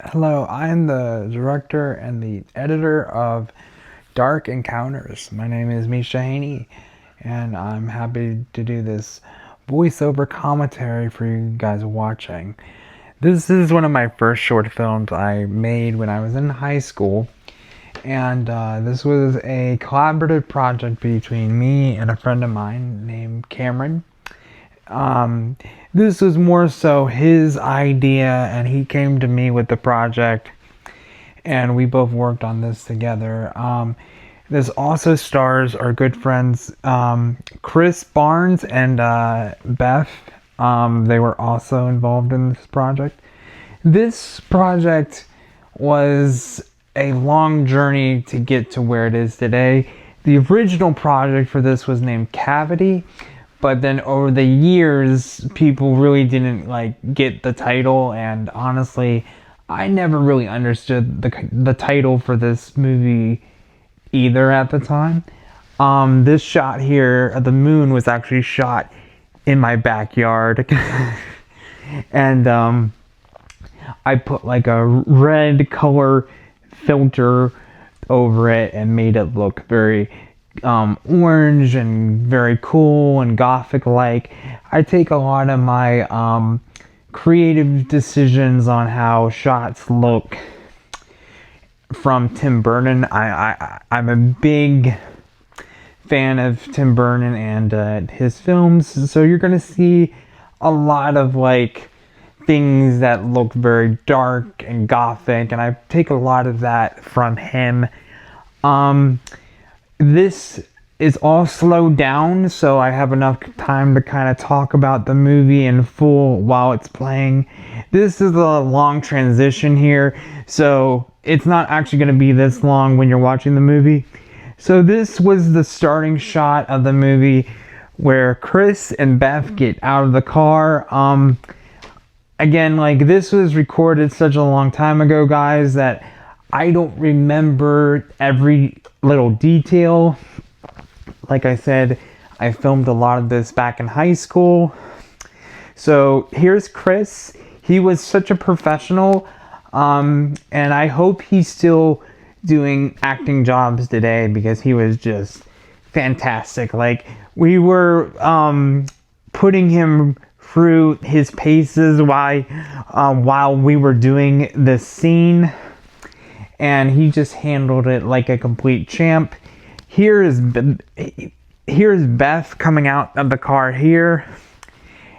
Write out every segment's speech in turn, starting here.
Hello, I am the director and the editor of Dark Encounters. My name is Misha, and I'm happy to do this voiceover commentary for you guys watching. This is one of my first short films I made when I was in high school, and this was a collaborative project between me and a friend of mine named Cameron. Um, this was more so his idea, and he came to me with the project, and we both worked on this together. This also stars our good friends Chris Barnes and Beth. They were also involved in this project. This project was a long journey to get to where it is today. The original project for this was named Cavity, but then over the years people really didn't get the title, and honestly I never really understood the title for this movie either at the time. This shot here of the moon was actually shot in my backyard and I put like a red color filter over it and made it look very orange and very cool and gothic like. I take a lot of my creative decisions on how shots look from Tim Burton. I'm a big fan of Tim Burton and his films, so you're gonna see a lot of things that look very dark and gothic, and I take a lot of that from him. This is all slowed down, so I have enough time to kind of talk about the movie in full while it's playing. This is a long transition here, so it's not actually going to be this long when you're watching the movie. So this was the starting shot of the movie where Chris and Beth get out of the car. Again, this was recorded such a long time ago, guys, that I don't remember every little detail. Like I said, I filmed a lot of this back in high school. So here's Chris. He was such a professional, and I hope he's still doing acting jobs today because he was just fantastic. We were putting him through his paces while we were doing this scene, and he just handled it like a complete champ. Here's Beth coming out of the car here,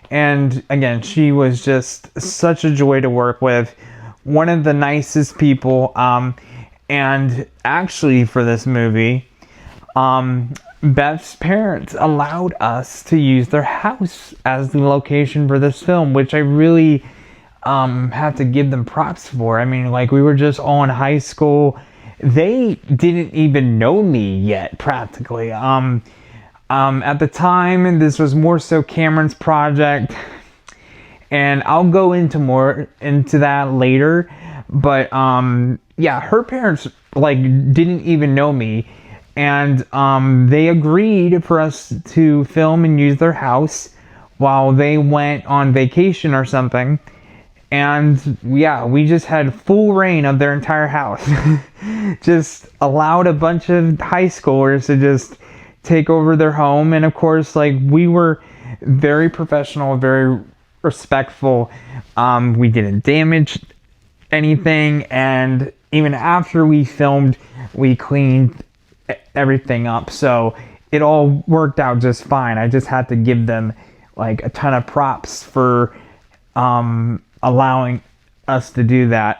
and again, she was just such a joy to work with, one of the nicest people. And actually for this movie, Beth's parents allowed us to use their house as the location for this film, which I really have to give them props for. I mean, we were just all in high school. They didn't even know me yet, practically. At the time, this was more so Cameron's project, and I'll go into more into that later. But yeah, her parents didn't even know me, and they agreed for us to film and use their house while they went on vacation or something. And yeah, we just had full reign of their entire house. Just allowed a bunch of high schoolers to just take over their home. And of course, we were very professional, very respectful. We didn't damage anything, and even after we filmed, we cleaned everything up, so it all worked out just fine. I just had to give them a ton of props for allowing us to do that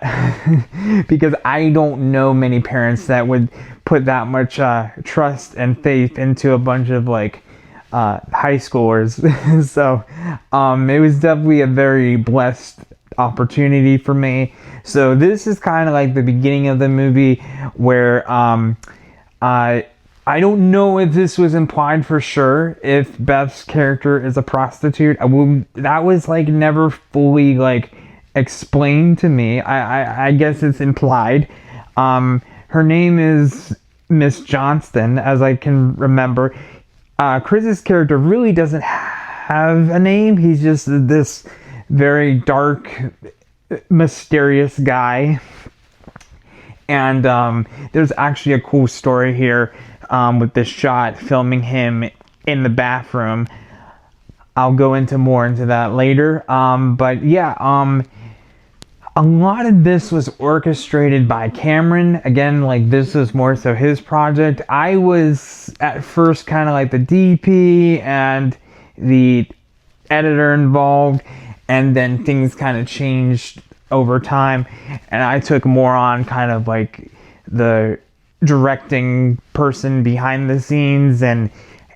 because I don't know many parents that would put that much trust and faith into a bunch of high schoolers. So it was definitely a very blessed opportunity for me. So this is kind of the beginning of the movie where I don't know if this was implied for sure, if Beth's character is a prostitute. That was never fully explained to me. I guess it's implied. Her name is Miss Johnston, as I can remember. Chris's character really doesn't have a name. He's just this very dark mysterious guy. And there's actually a cool story here with this shot filming him in the bathroom. I'll go into more into that later. But yeah, a lot of this was orchestrated by Cameron. Again, like, this was more so his project. I was at first kind of like the DP and the editor involved, and then things kind of changed over time, and I took more on kind of like the directing person behind the scenes, and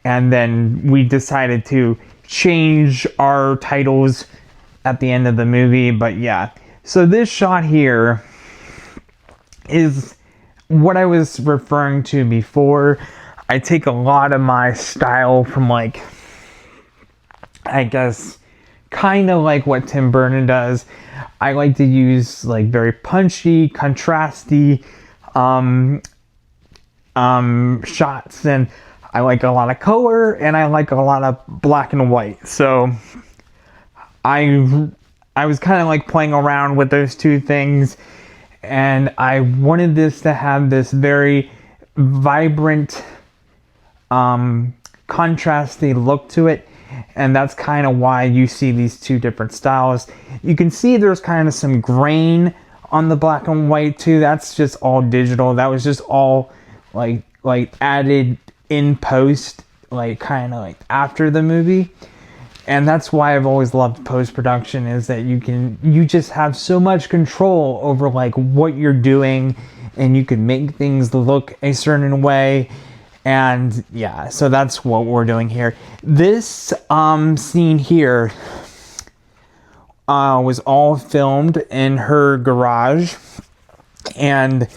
then we decided to change our titles at the end of the movie. But yeah, so this shot here is what I was referring to before. I take a lot of my style from, like, I guess, kind of like what Tim Burton does. I like to use, like, very punchy, contrasty shots, and I like a lot of color, and I like a lot of black and white. So I was kind of like playing around with those two things, and I wanted this to have this very vibrant, contrasty look to it. And that's kind of why you see these two different styles. You can see there's kind of some grain on the black and white too. That's just all digital. That was just all like added in post, like kind of like after the movie. And that's why I've always loved post-production, is that you just have so much control over like what you're doing, and you can make things look a certain way. And yeah, so that's what we're doing here. This scene here was all filmed in her garage, and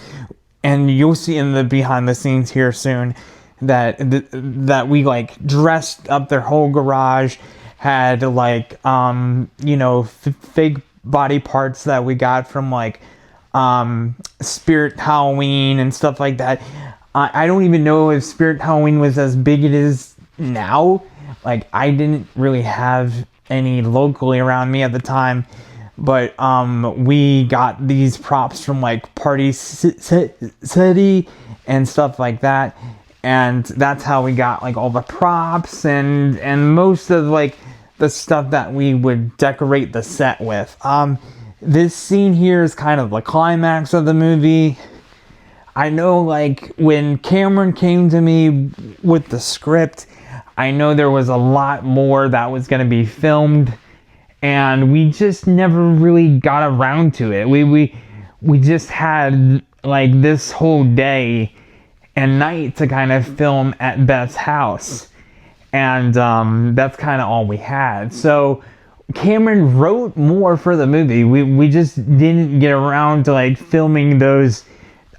you'll see in the behind the scenes here soon that that we like dressed up their whole garage, had like fake body parts that we got from like Spirit Halloween and stuff like that. I don't even know if Spirit Halloween was as big it is now. Like, I didn't really have any locally around me at the time, but we got these props from like Party City and stuff like that, and that's how we got like all the props and most of like the stuff that we would decorate the set with. This scene here is kind of the climax of the movie. I know, like, when Cameron came to me with the script, I know there was a lot more that was going to be filmed, and we just never really got around to it. We just had like this whole day and night to kind of film at Beth's house, and that's kind of all we had. So Cameron wrote more for the movie. We just didn't get around to like filming those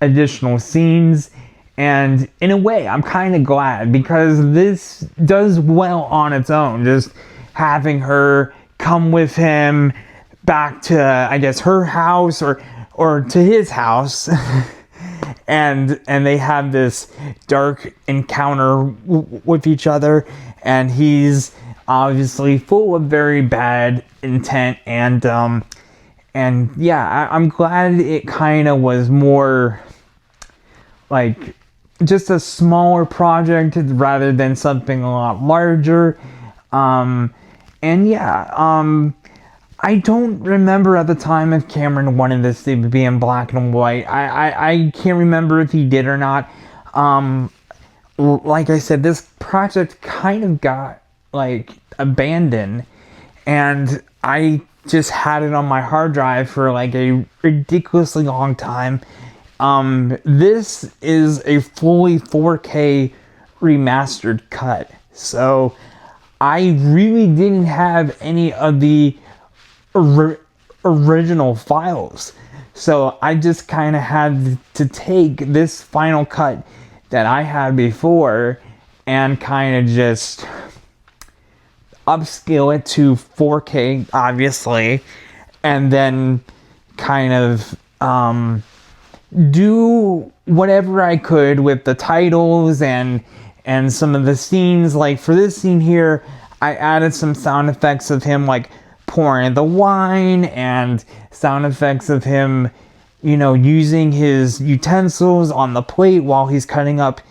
additional scenes, and in a way I'm kind of glad, because this does well on its own, just having her come with him back to, I guess, her house or to his house and they have this dark encounter with each other, and he's obviously full of very bad intent, and yeah, I'm glad it kind of was more like just a smaller project rather than something a lot larger. And yeah, I don't remember at the time if Cameron wanted this to be in black and white. I can't remember if he did or not. Like I said, this project kind of got like abandoned, and I just had it on my hard drive for like a ridiculously long time. This is a fully 4K remastered cut, so I really didn't have any of the original files, so I just kind of had to take this final cut that I had before and kind of just upscale it to 4K, obviously, and then kind of do whatever I could with the titles and some of the scenes. Like for this scene here, I added some sound effects of him like pouring the wine and sound effects of him, you know, using his utensils on the plate while he's cutting up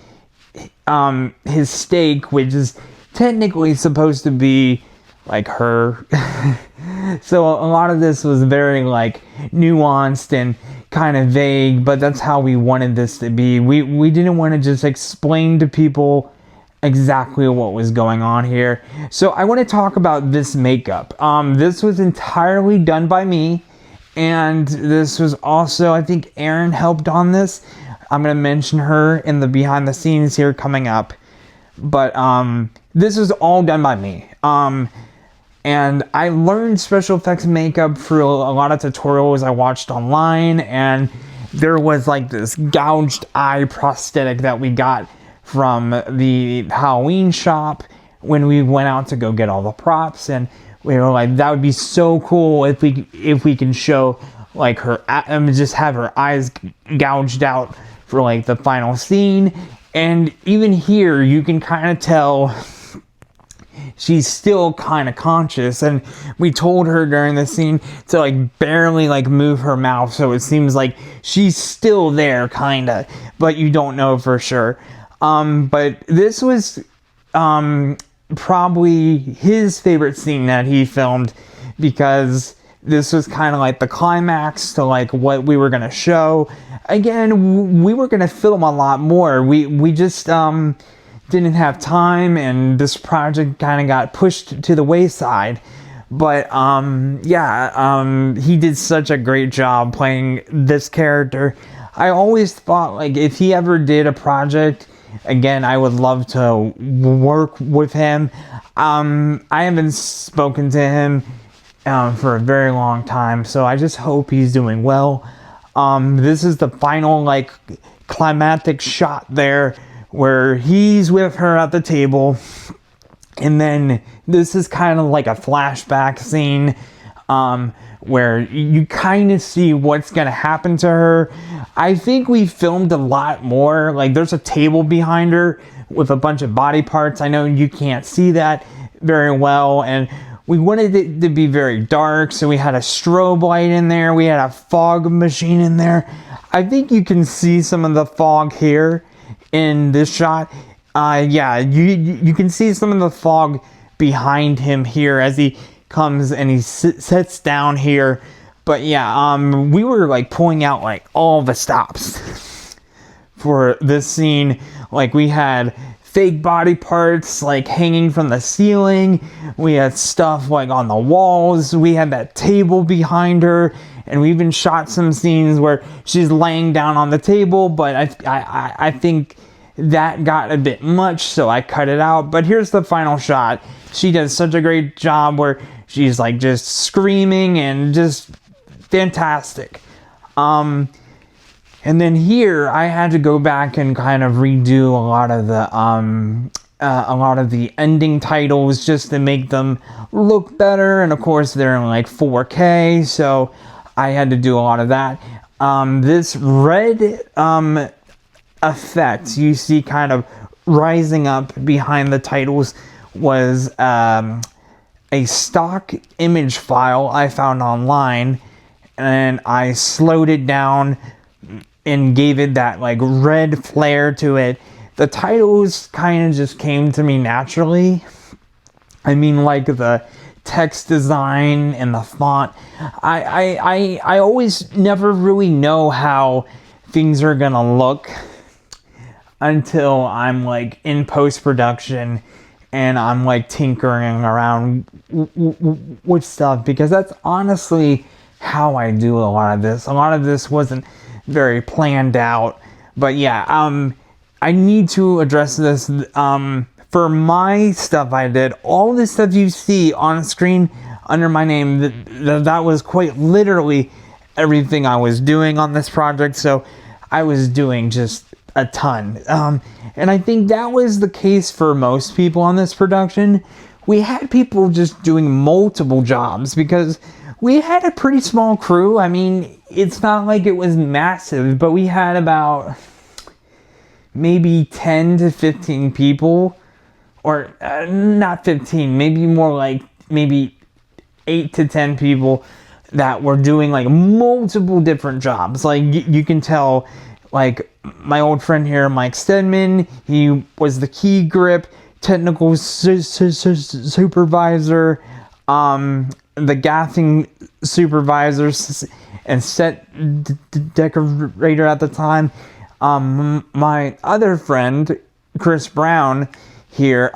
his steak, which is technically supposed to be like her. So a lot of this was very like nuanced and kind of vague, but that's how we wanted this to be. We didn't want to just explain to people exactly what was going on here. So I want to talk about this makeup. This was entirely done by me, and this was also, I think Erin helped on this. I'm going to mention her in the behind the scenes here coming up. But this was all done by me. And I learned special effects makeup through a lot of tutorials I watched online, and there was like this gouged eye prosthetic that we got from the Halloween shop when we went out to go get all the props, and we were like, that would be so cool if we can show like her, just have her eyes gouged out for like the final scene. And even here you can kind of tell she's still kind of conscious, and we told her during the scene to like barely like move her mouth, so it seems like she's still there kind of, but you don't know for sure. But this was probably his favorite scene that he filmed, because this was kind of like the climax to like what we were going to show. Again, we were going to film a lot more. We just didn't have time, and this project kind of got pushed to the wayside. But he did such a great job playing this character. I always thought like if he ever did a project again, I would love to work with him. I haven't spoken to him for a very long time, so I just hope he's doing well. This is the final like climactic shot there where he's with her at the table, and then this is kind of like a flashback scene where you kind of see what's gonna happen to her. I think we filmed a lot more. Like there's a table behind her with a bunch of body parts. I know you can't see that very well, and we wanted it to be very dark, so we had a strobe light in there. We had a fog machine in there. I think you can see some of the fog here in this shot. You can see some of the fog behind him here as he comes and he sits down here. But yeah, we were like pulling out like all the stops for this scene. Like we had fake body parts like hanging from the ceiling. We had stuff like on the walls. We had that table behind her, and we even shot some scenes where she's laying down on the table, but I think that got a bit much, so I cut it out. But here's the final shot. She does such a great job where she's like just screaming and just fantastic. And then here I had to go back and kind of redo a lot of the ending titles just to make them look better. And of course they're in like 4K, so I had to do a lot of that. This red effect you see kind of rising up behind the titles was a stock image file I found online, and I slowed it down and gave it that like red flare to it. The titles kind of just came to me naturally. I mean, like the text design and the font. I always never really know how things are gonna look until I'm like in post-production and I'm like tinkering around with stuff, because that's honestly how I do a lot of this. A lot of this wasn't very planned out, but yeah, I need to address this. For my stuff I did, all the stuff you see on screen under my name, that was quite literally everything I was doing on this project, so I was doing just a ton. And I think that was the case for most people on this production. We had people just doing multiple jobs because we had a pretty small crew. I mean, it's not like it was massive, but we had about maybe 10 to 15 people, or not 15, maybe more like maybe 8 to 10 people that were doing like multiple different jobs. Like you can tell, like my old friend here, Mike Stedman, he was the key grip, technical supervisor, the gaffing supervisors, and set decorator at the time. My other friend, Chris Brown, here,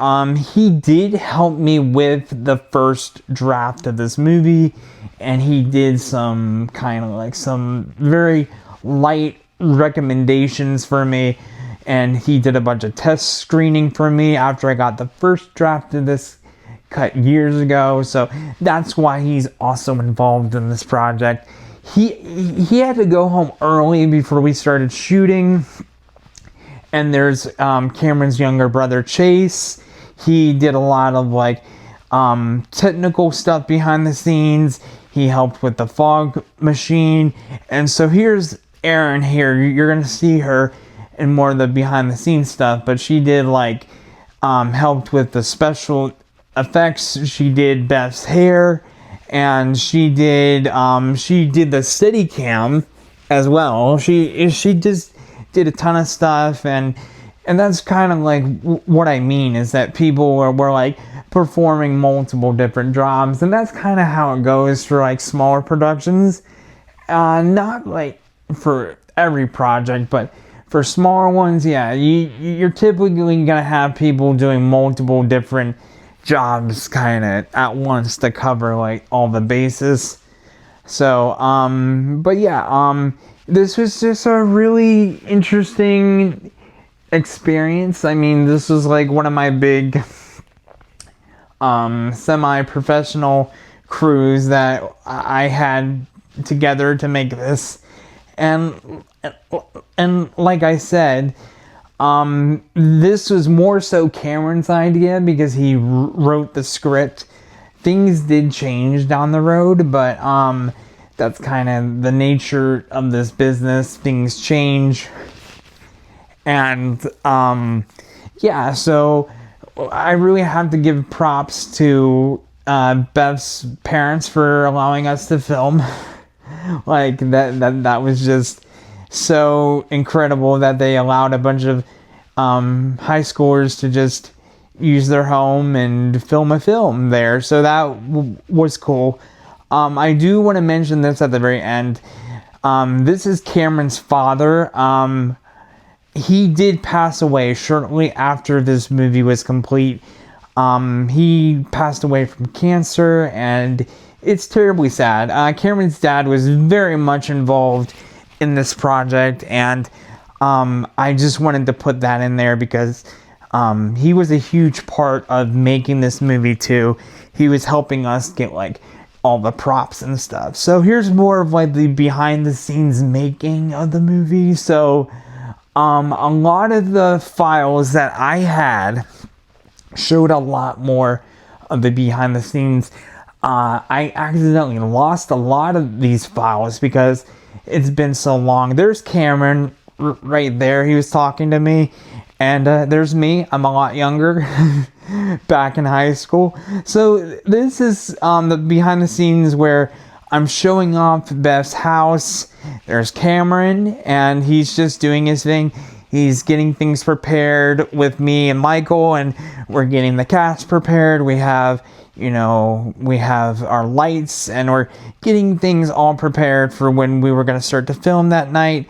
he did help me with the first draft of this movie, and he did some kind of like some very light recommendations for me, and he did a bunch of test screening for me after I got the first draft of this cut years ago. So that's why he's also involved in this project. He had to go home early before we started shooting. And there's Cameron's younger brother, Chase. He did a lot of like technical stuff behind the scenes. He helped with the fog machine. And so here's Erin here. You're going to see her in more of the behind the scenes stuff. But she did like helped with the special effects. She did Beth's hair. And she did the Steadicam as well. She just did a ton of stuff, and that's kind of like what I mean, is that people were like performing multiple different jobs, and that's kind of how it goes for like smaller productions. Not like for every project, but for smaller ones, yeah, you're typically gonna have people doing multiple different jobs kind of at once to cover like all the bases. So but yeah, this was just a really interesting experience. I mean, this was like one of my big semi-professional crews that I had together to make this. And like I said, this was more so Cameron's idea because he wrote the script. Things did change down the road, but that's kind of the nature of this business. Things change. And yeah, so I really have to give props to Beth's parents for allowing us to film. Like that was just so incredible that they allowed a bunch of high schoolers to just use their home and film a film there. So that was cool. I do want to mention this at the very end. This is Cameron's father. He did pass away shortly after this movie was complete. He passed away from cancer, and it's terribly sad. Cameron's dad was very much involved in this project, and I just wanted to put that in there because he was a huge part of making this movie too. He was helping us get like all the props and stuff. So here's more of like the behind the scenes making of the movie. So a lot of the files that I had showed a lot more of the behind the scenes. I accidentally lost a lot of these files because it's been so long. There's Cameron right there. He was talking to me. And there's me. I'm a lot younger. Back in high school. So this is the behind the scenes where I'm showing off Beth's house. There's Cameron, and he's just doing his thing. He's getting things prepared with me and Michael, and we're getting the cast prepared. We have our lights, and we're getting things all prepared for when we were going to start to film that night.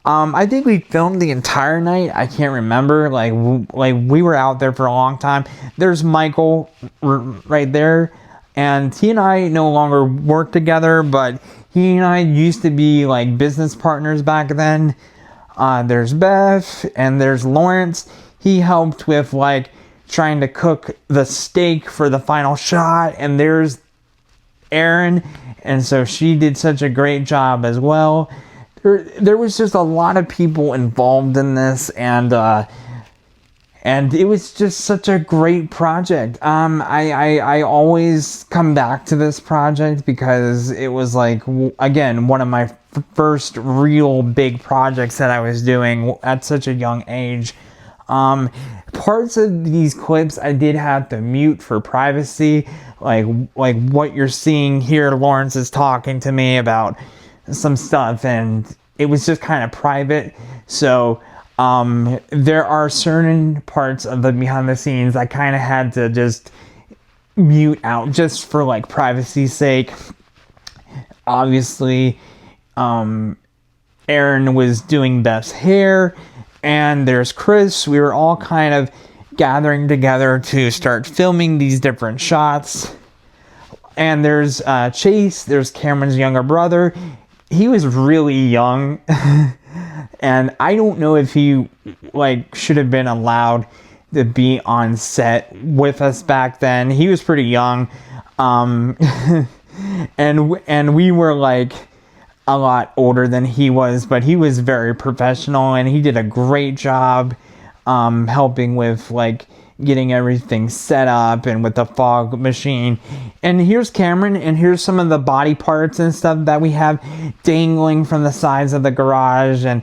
I think we filmed the entire night. I can't remember. Like we were out there for a long time. There's Michael right there, and he and I no longer work together, but he and I used to be like business partners back then. There's Beth, and there's Lawrence. He helped with like trying to cook the steak for the final shot, and there's Erin, and so she did such a great job as well. There was just a lot of people involved in this, and it was just such a great project. I always come back to this project because it was like, again, one of my first real big projects that I was doing at such a young age. Parts of these clips I did have to mute for privacy, like what you're seeing here. Lawrence is talking to me about some stuff, and it was just kind of private. So there are certain parts of the behind the scenes I kind of had to just mute out just for like privacy's sake. Obviously, Aaron was doing Beth's hair, and there's Chris. We were all kind of gathering together to start filming these different shots. And there's Chase. There's Cameron's younger brother. He was really young, and I don't know if he like should have been allowed to be on set with us back then. He was pretty young, and we were like a lot older than he was, but he was very professional, and he did a great job helping with like getting everything set up and with the fog machine. And here's Cameron, and here's some of the body parts and stuff that we have dangling from the sides of the garage, and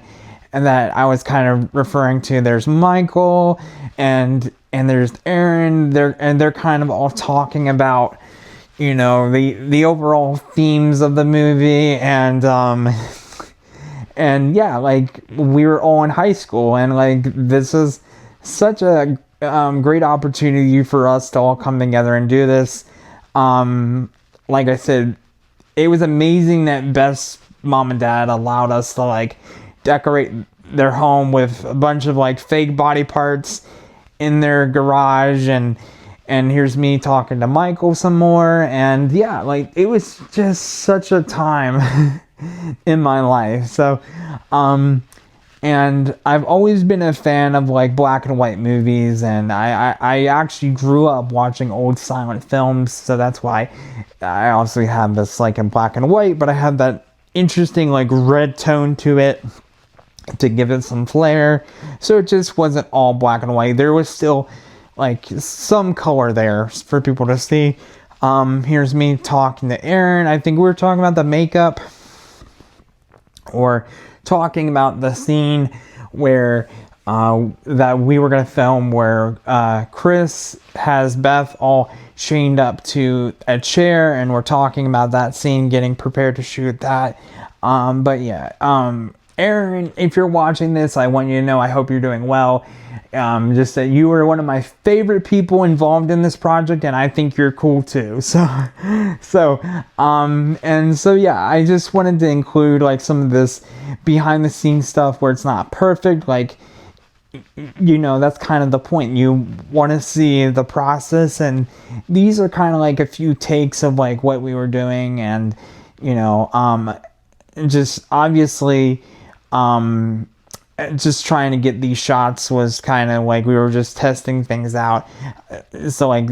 that I was kind of referring to. There's Michael and there's Aaron. They're kind of all talking about, you know, the overall themes of the movie, and yeah, like we were all in high school, and like this is such a great opportunity for us to all come together and do this. Like I said, it was amazing that Beth's mom and dad allowed us to like decorate their home with a bunch of like fake body parts in their garage, and here's me talking to Michael some more, and yeah, like it was just such a time in my life. So and I've always been a fan of like black and white movies, and I actually grew up watching old silent films, so that's why I also have this like in black and white, but I have that interesting like red tone to it to give it some flair. So it just wasn't all black and white. There was still like some color there for people to see. Here's me talking to Aaron. I think we were talking about the makeup, or talking about the scene where that we were going to film where Chris has Beth all chained up to a chair, and we're talking about that scene, getting prepared to shoot that. But yeah, Aaron, if you're watching this, I want you to know I hope you're doing well. Just that you were one of my favorite people involved in this project, and I think you're cool too. So yeah, I just wanted to include like some of this behind the scenes stuff where it's not perfect. Like, you know, that's kind of the point. You want to see the process, and these are kind of like a few takes of like what we were doing, and you know, just obviously, just trying to get these shots was kind of like we were just testing things out. So like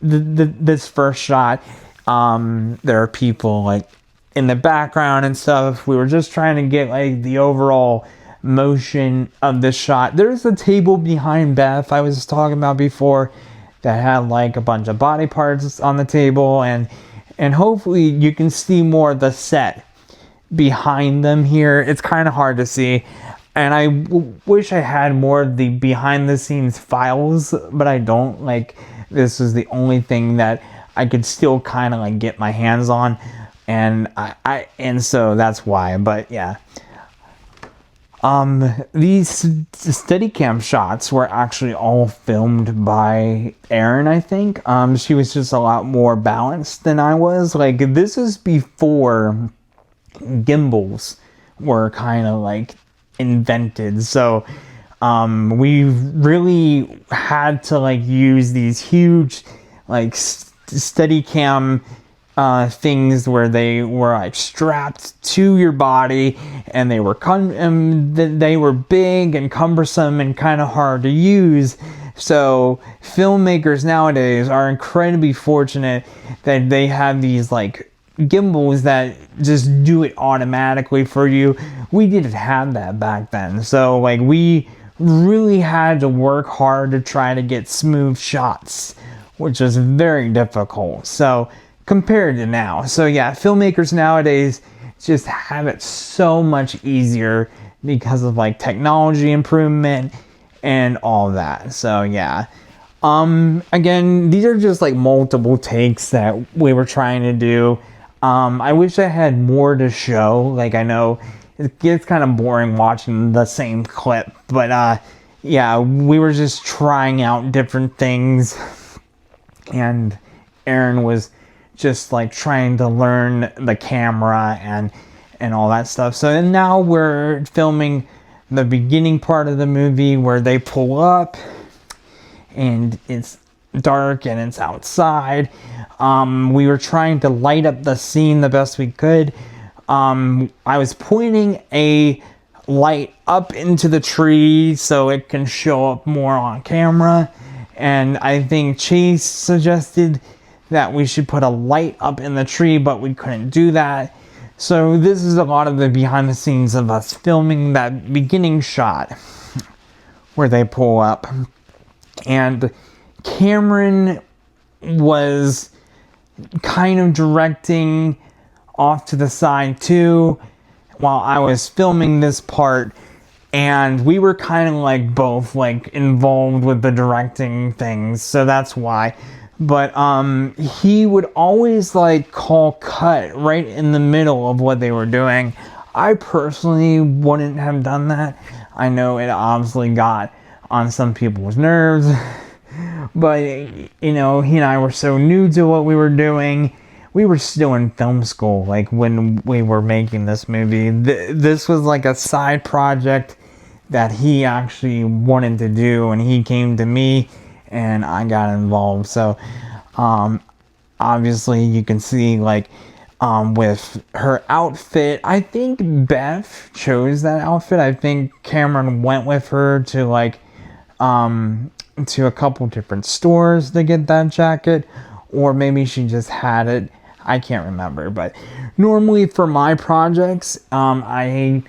this first shot, there are people like in the background and stuff. We were just trying to get like the overall motion of this shot. There's a table behind Beth I was talking about before that had like a bunch of body parts on the table, and hopefully you can see more of the set behind them here. It's kind of hard to see, and I wish I had more of the behind the scenes files, but I don't. Like, this is the only thing that I could still kind of like get my hands on, and and so that's why. But yeah, these Steadicam shots were actually all filmed by Erin, I think. She was just a lot more balanced than I was. Like, this is before gimbals were kind of like invented, so we really had to like use these huge like Steadicam things where they were like strapped to your body, and they were they were big and cumbersome and kind of hard to use. So filmmakers nowadays are incredibly fortunate that they have these like gimbals that just do it automatically for you. We didn't have that back then, so like we really had to work hard to try to get smooth shots, which is very difficult. So compared to now, so yeah, filmmakers nowadays just have it so much easier because of like technology improvement and all that. So yeah. Again, these are just like multiple takes that we were trying to do. I wish I had more to show. Like, I know it gets kind of boring watching the same clip, but yeah, we were just trying out different things, and Aaron was just like trying to learn the camera and all that stuff. So now we're filming the beginning part of the movie where they pull up and it's dark and it's outside. We were trying to light up the scene the best we could. I was pointing a light up into the tree so it can show up more on camera, and I think Chase suggested that we should put a light up in the tree, but we couldn't do that. So this is a lot of the behind the scenes of us filming that beginning shot where they pull up. And Cameron was kind of directing off to the side too while I was filming this part, and we were kind of like both like involved with the directing things, so that's why. But he would always like call cut right in the middle of what they were doing. I personally wouldn't have done that. I know it obviously got on some people's nerves, but you know, he and I were so new to what we were doing. We were still in film school, like when we were making this movie. This was like a side project that he actually wanted to do, and he came to me and I got involved. So obviously you can see like with her outfit, I think Beth chose that outfit. I think Cameron went with her to like to a couple different stores to get that jacket, or maybe she just had it. I can't remember. But normally for my projects, I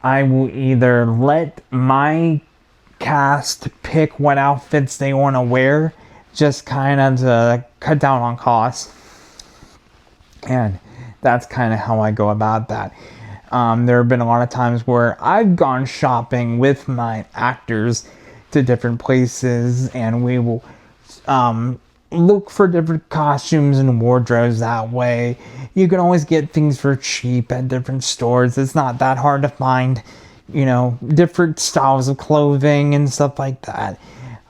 will either let my cast pick what outfits they want to wear, just kind of to cut down on costs, and that's kind of how I go about that. There have been a lot of times where I've gone shopping with my actors to different places, and we will look for different costumes and wardrobes that way. You can always get things for cheap at different stores. It's not that hard to find, you know, different styles of clothing and stuff like that.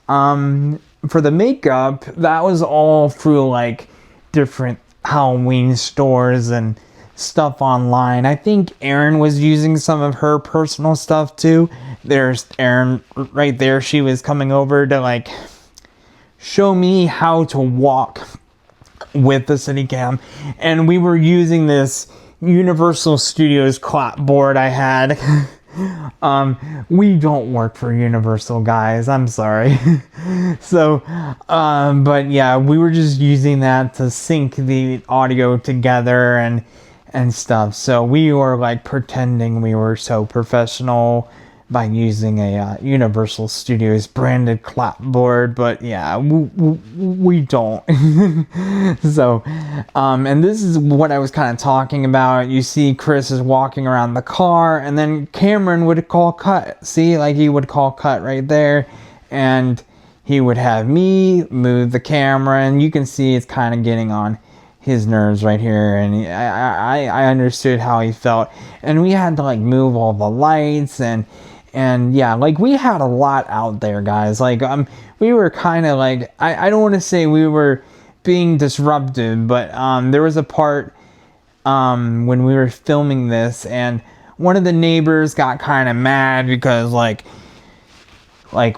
For the makeup, that was all through like different Halloween stores and stuff online. I think Erin was using some of her personal stuff too. There's Erin right there. She was coming over to like show me how to walk with the Cinecam, and we were using this Universal Studios clapboard I had. We don't work for Universal, guys, I'm sorry. So but yeah, we were just using that to sync the audio together and stuff. So we were like pretending we were so professional by using a Universal Studios branded clapboard, but yeah, we don't. So, and this is what I was kind of talking about. You see Chris is walking around the car, and then Cameron would call cut. See, like he would call cut right there, and he would have me move the camera, and you can see it's kind of getting on his nerves right here, and I understood how he felt, and we had to like move all the lights and yeah, like we had a lot out there, guys. Like we were kind of like, I don't want to say we were being disruptive, but there was a part when we were filming this, and one of the neighbors got kind of mad because like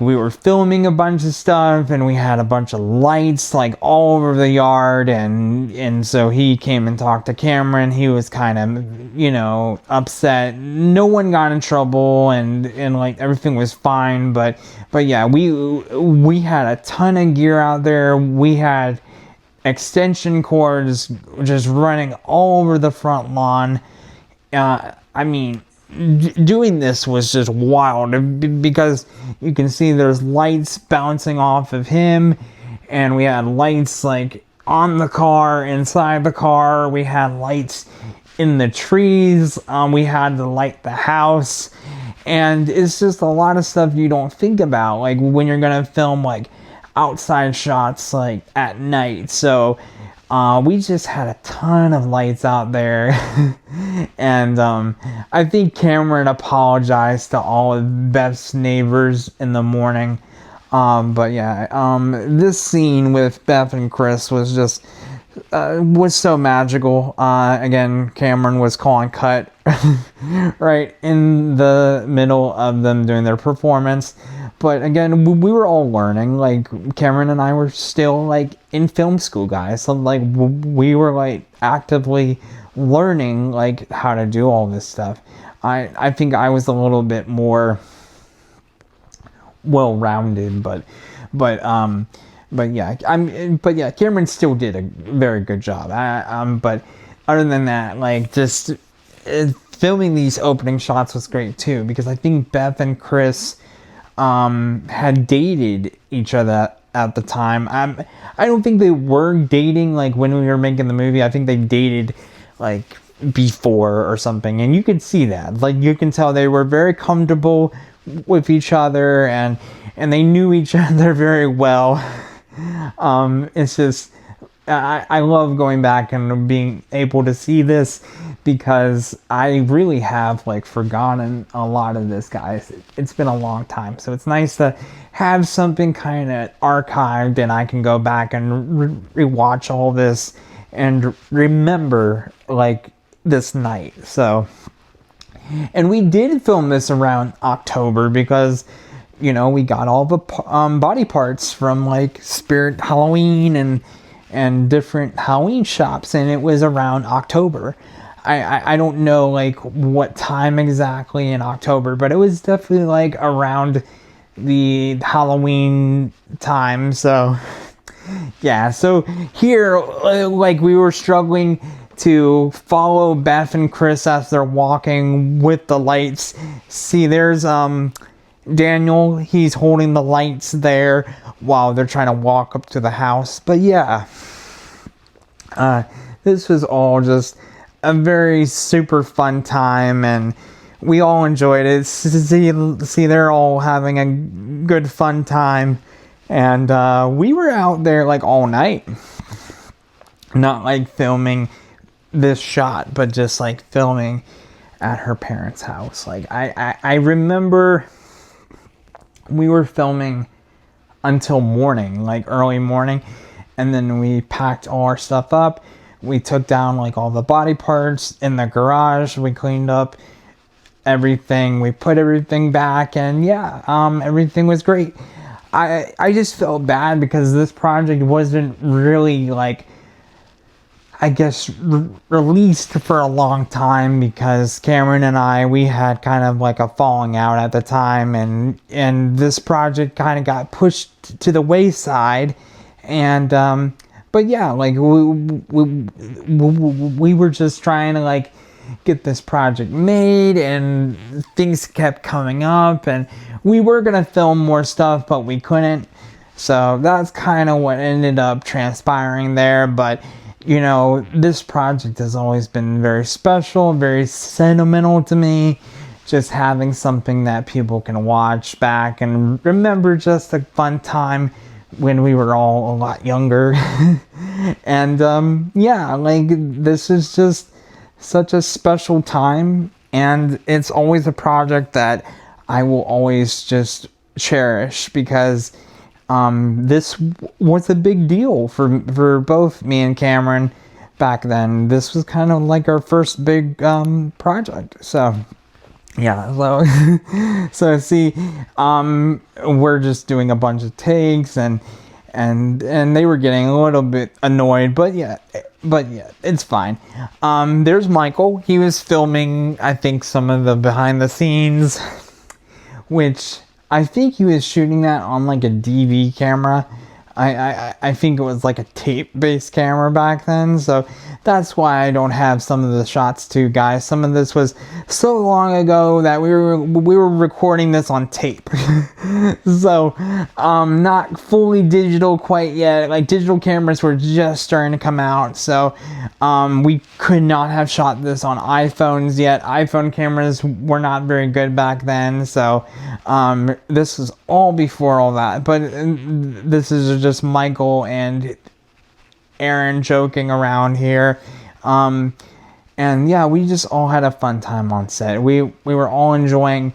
we were filming a bunch of stuff and we had a bunch of lights like all over the yard, and so he came and talked to Cameron. He was kind of, you know, upset. No one got in trouble, and like everything was fine, but yeah, we had a ton of gear out there. We had extension cords just running all over the front lawn. I mean, doing this was just wild because you can see there's lights bouncing off of him, and we had lights like on the car, inside the car. We had lights in the trees. We had to light the house, And it's just a lot of stuff you don't think about, like when you're gonna film like outside shots like at night. So we just had a ton of lights out there. And I think Cameron apologized to all of Beth's neighbors in the morning. But yeah, this scene with Beth and Chris was so magical. Again, Cameron was calling cut right in the middle of them doing their performance. But again, we were all learning. Like, Cameron and I were still like in film school, guys. So like we were like actively learning like how to do all this stuff. I think I was a little bit more well-rounded, but yeah, Cameron still did a very good job. But other than that, like, just filming these opening shots was great too, because I think Beth and Chris had dated each other at the time. I don't think they were dating like when we were making the movie. I think they dated like before or something, and you can see that. Like, you can tell they were very comfortable with each other, and they knew each other very well. It's just, I love going back and being able to see this, because I really have like forgotten a lot of this, guys. It's been a long time, so it's nice to have something kind of archived, and I can go back and rewatch all this and remember like this night. So, and we did film this around October, because we got all the body parts from like Spirit Halloween and different Halloween shops, and it was around October. I don't know like what time exactly in October, but it was definitely like around the Halloween time. So yeah, so here, like, we were struggling to follow Beth and Chris as they're walking with the lights. See, there's Daniel, he's holding the lights there while they're trying to walk up to the house. But yeah, this was all just a very super fun time, and we all enjoyed it. See, they're all having a good fun time, and we were out there like all night, not like filming this shot, but just like filming at her parents' house. Like, I remember we were filming until morning, like early morning, and then we packed all our stuff up. We took down like all the body parts in the garage. We cleaned up everything. We put everything back, and yeah, everything was great. I just felt bad because this project wasn't really like, I guess, released for a long time, because Cameron and we had kind of like a falling out at the time, and this project kind of got pushed to the wayside. And but yeah, like we were just trying to like get this project made, and things kept coming up, and we were gonna film more stuff, but we couldn't. So that's kind of what ended up transpiring there. But this project has always been very special, very sentimental to me. Just having something that people can watch back and remember just a fun time when we were all a lot younger. And yeah, like, this is just such a special time, and it's always a project that I will always just cherish, because this was a big deal for both me and Cameron back then. This was kind of like our first big project. So yeah, so see, we're just doing a bunch of takes, and they were getting a little bit annoyed, but yeah, it's fine. There's Michael. He was filming, I think, some of the behind the scenes, which I think he was shooting that on like a DV camera. I think it was like a tape-based camera back then. So that's why I don't have some of the shots too, guys. Some of this was so long ago that we were recording this on tape. So not fully digital quite yet. Like, digital cameras were just starting to come out, so we could not have shot this on iPhones yet. iPhone cameras were not very good back then, so this was all before all that. But this is just Michael and Aaron joking around here. And yeah, we just all had a fun time on set. We were all enjoying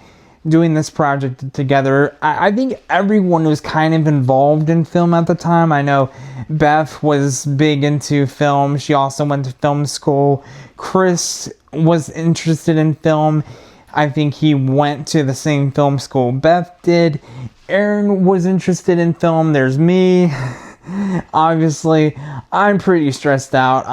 doing this project together. I think everyone was kind of involved in film at the time. I know Beth was big into film. She also went to film school. Chris was interested in film. I think he went to the same film school Beth did. Aaron was interested in film. There's me. Obviously, I'm pretty stressed out.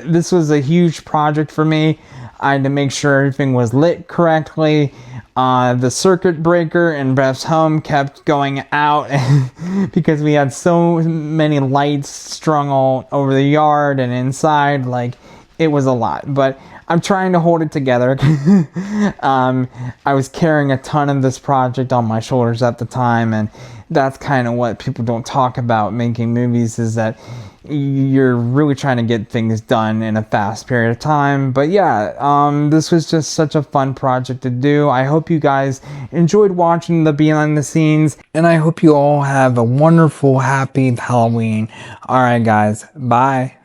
This was a huge project for me. I had to make sure everything was lit correctly. The circuit breaker in Beth's home kept going out because we had so many lights strung all over the yard and inside. Like, it was a lot, but I'm trying to hold it together. I was carrying a ton of this project on my shoulders at the time, and that's kind of what people don't talk about making movies, is that you're really trying to get things done in a fast period of time. But yeah, this was just such a fun project to do. I hope you guys enjoyed watching the behind the scenes, and I hope you all have a wonderful, happy Halloween. Alright guys, bye.